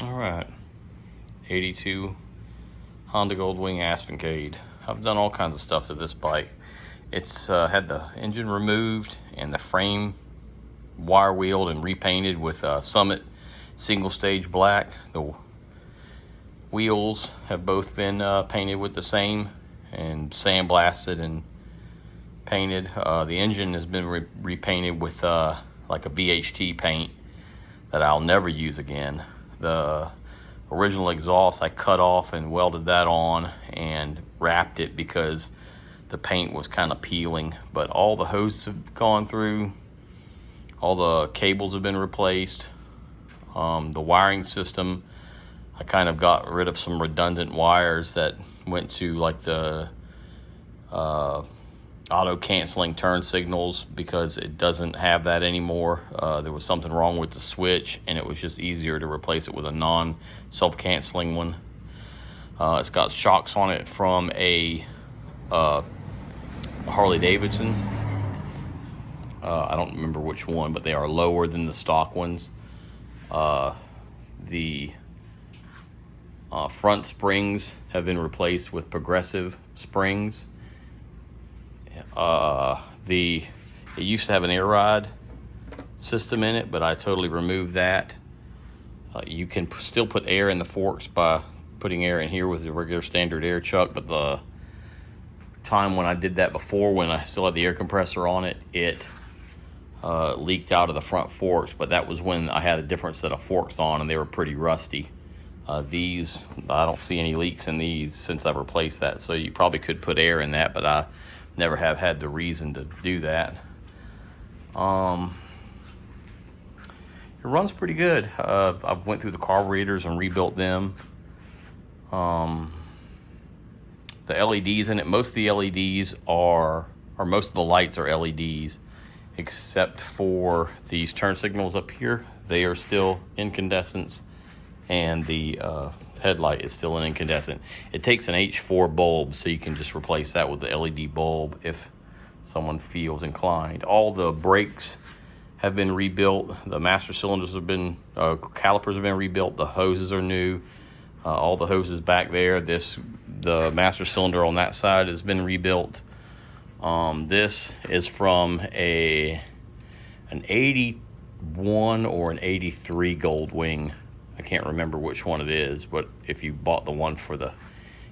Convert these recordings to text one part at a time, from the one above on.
All right, 82 Honda Goldwing Aspencade. I've done all kinds of stuff to this bike. It's had the engine removed and the frame wire wheeled and repainted with Summit single stage black. The wheels have both been painted with the same and sandblasted and painted. The engine has been repainted with like a VHT paint that I'll never use again. The original exhaust I cut off and welded that on and wrapped it because the paint was kind of peeling, but all the hoses have gone through, all the cables have been replaced. The wiring system, I kind of got rid of some redundant wires that went to like the auto canceling turn signals because it doesn't have that anymore. There was something wrong with the switch and it was just easier to replace it with a non self-canceling one. It's got shocks on it from a Harley Davidson. I don't remember which one, but they are lower than the stock ones. The front springs have been replaced with progressive springs. It used to have an air ride system in it, but I totally removed that. You can still put air in the forks by putting air in here with the regular standard air chuck, but the time when I did that before, when I still had the air compressor on it, it leaked out of the front forks, but that was when I had a different set of forks on and they were pretty rusty. These, I don't see any leaks in these since I've replaced that, so you probably could put air in that, but I never have had the reason to do that. It runs pretty good. I've went through the carburetors and rebuilt them. The LEDs in it, most of the LEDs or most of the lights are LEDs, except for these turn signals up here. They are still incandescents, and the headlight is still an incandescent. It takes an H4 bulb, so you can just replace that with the LED bulb if someone feels inclined. All the brakes have been rebuilt. The master cylinders have been, calipers have been rebuilt. The hoses are new. All the hoses back there. The master cylinder on that side has been rebuilt. This is from an 81 or an 83 Goldwing. I can't remember which one it is, but if you bought the one for the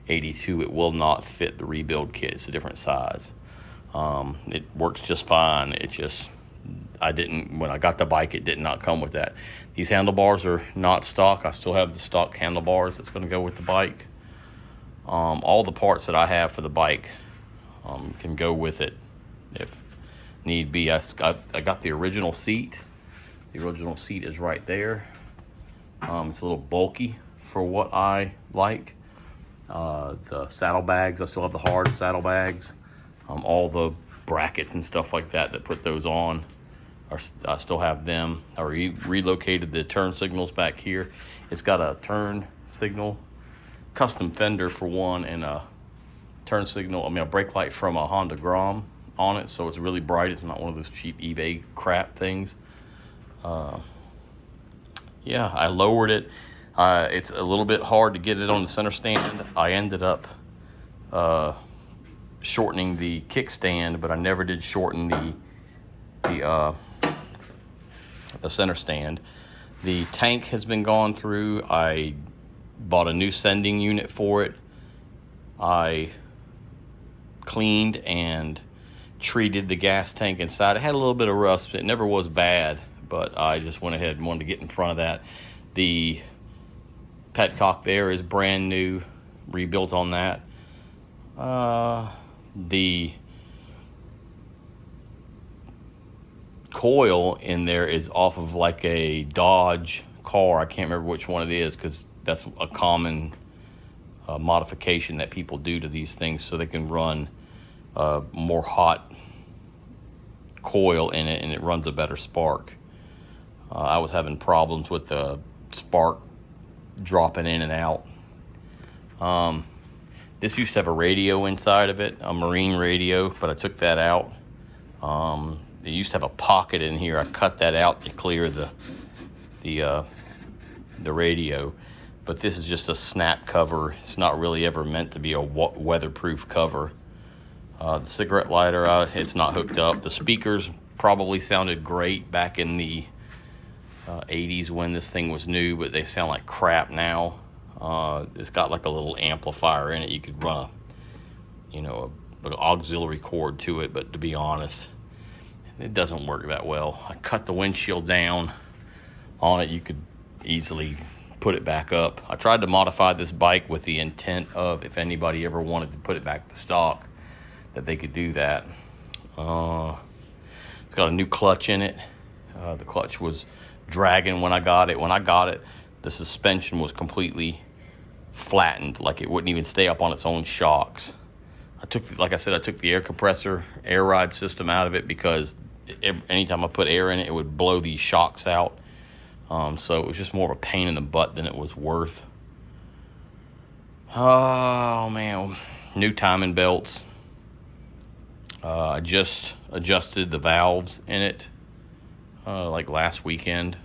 82, it will not fit the rebuild kit. It's a different size. It works just fine. It just, when I got the bike, it did not come with that. These handlebars are not stock. I still have the stock handlebars that's going to go with the bike. All the parts that I have for the bike can go with it if need be. I got the original seat. The original seat is right there. It's a little bulky for what I like. The saddlebags, I still have the hard saddlebags. All the brackets and stuff like that put those on, I still have them. I relocated the turn signals back here. It's got a turn signal, custom fender for one, and a turn signal, a brake light from a Honda Grom on it, so it's really bright. It's not one of those cheap eBay crap things. Yeah, I lowered it. It's a little bit hard to get it on the center stand. I ended up shortening the kickstand, but I never did shorten the center stand. The tank has been gone through. I bought a new sending unit for it. I cleaned and treated the gas tank inside. It had a little bit of rust. It never was bad, but I just went ahead and wanted to get in front of that. The petcock there is brand new, rebuilt on that. The coil in there is off of like a Dodge car. I can't remember which one it is because that's a common modification that people do to these things so they can run more hot coil in it and it runs a better spark. I was having problems with the spark dropping in and out. This used to have a radio inside of it, a marine radio, but I took that out. It used to have a pocket in here. I cut that out to clear the the radio. But this is just a snap cover. It's not really ever meant to be a weatherproof cover. The cigarette lighter, it's not hooked up. The speakers probably sounded great back in the 80s when this thing was new, but they sound like crap now. It's got like a little amplifier in it. You could run an auxiliary cord to it, but to be honest, it doesn't work that well. I cut the windshield down on it. You could easily put it back up. I tried to modify this bike with the intent of, if anybody ever wanted to put it back to stock, that they could do that. It's got a new clutch in it. The clutch was dragging when I got it. When I got it, the suspension was completely flattened, like it wouldn't even stay up on its own shocks. Like I said, I took the air compressor, air ride system out of it because anytime I put air in it, it would blow these shocks out. So it was just more of a pain in the butt than it was worth. Oh man, new timing belts. I just adjusted the valves in it like last weekend.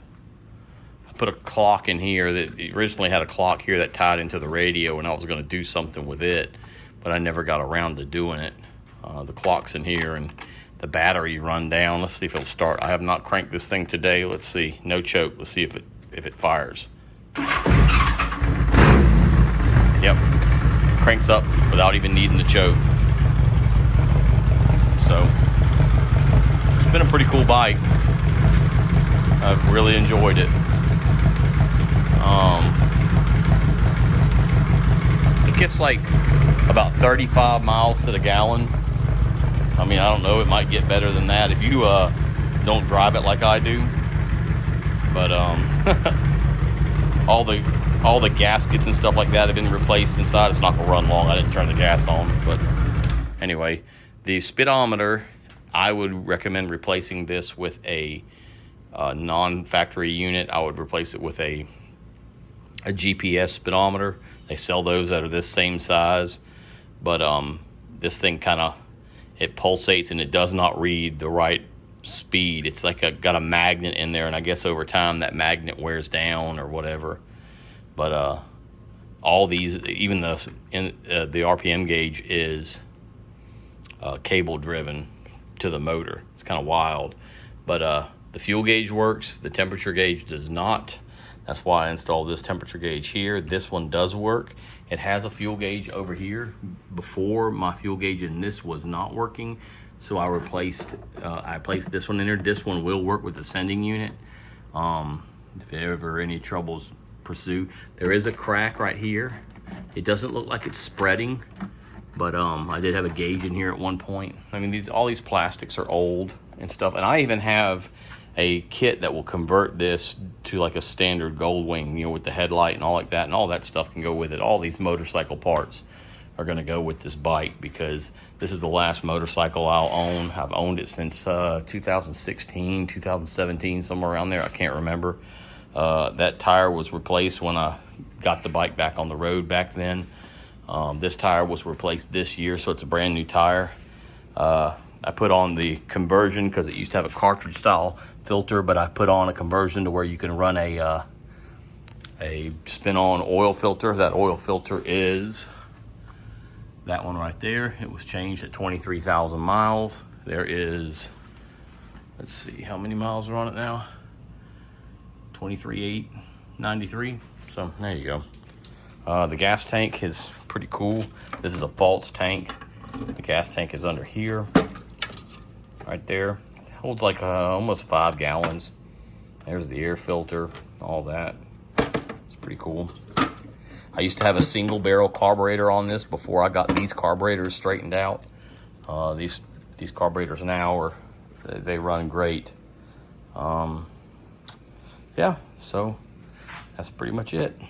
I put a clock in here that originally had a clock here that tied into the radio, and I was going to do something with it, but I never got around to doing it. The clock's in here and the battery run down. Let's see if it'll start. I have not cranked this thing today. Let's see. No choke. Let's see if it fires. Yep. Cranks up without even needing the choke. So it's been a pretty cool bike. I've really enjoyed it. It gets like about 35 miles to the gallon. I mean, I don't know, it might get better than that if you don't drive it like I do. But all the gaskets and stuff like that have been replaced inside. It's not gonna run long. I didn't turn the gas on. But anyway, the speedometer, I would recommend replacing this with a non-factory unit. I would replace it with a GPS speedometer. They sell those that are this same size, but this thing it pulsates and it does not read the right speed. It's like got a magnet in there, and I guess over time that magnet wears down or whatever. But all these, even the RPM gauge is cable driven to the motor. It's kind of wild, but the fuel gauge works. The temperature gauge does not. That's why I installed this temperature gauge here. This one does work. It has a fuel gauge over here. Before, my fuel gauge in this was not working, so I placed this one in there. This one will work with the sending unit. If ever any troubles pursue, there is a crack right here. It doesn't look like it's spreading, but I did have a gauge in here at one point. I mean, all these plastics are old and stuff, and I even have a kit that will convert this to like a standard Goldwing, with the headlight and all like that, and all that stuff can go with it. All these motorcycle parts are going to go with this bike because this is the last motorcycle I'll own. I've owned it since 2016, 2017, somewhere around there. I can't remember. That tire was replaced when I got the bike back on the road back then. This tire was replaced this year, so it's a brand new tire. I put on the conversion because it used to have a cartridge style filter, but I put on a conversion to where you can run a spin-on oil filter. That oil filter is that one right there. It was changed at 23,000 miles. There is, let's see, how many miles are on it now? 23,893. So there you go. The gas tank is pretty cool. This is a false tank. The gas tank is under here, right there. It holds like almost 5 gallons. There's the air filter, all that. It's pretty cool. I used to have a single barrel carburetor on this before I got these carburetors straightened out. These carburetors now they run great. Yeah, so that's pretty much it.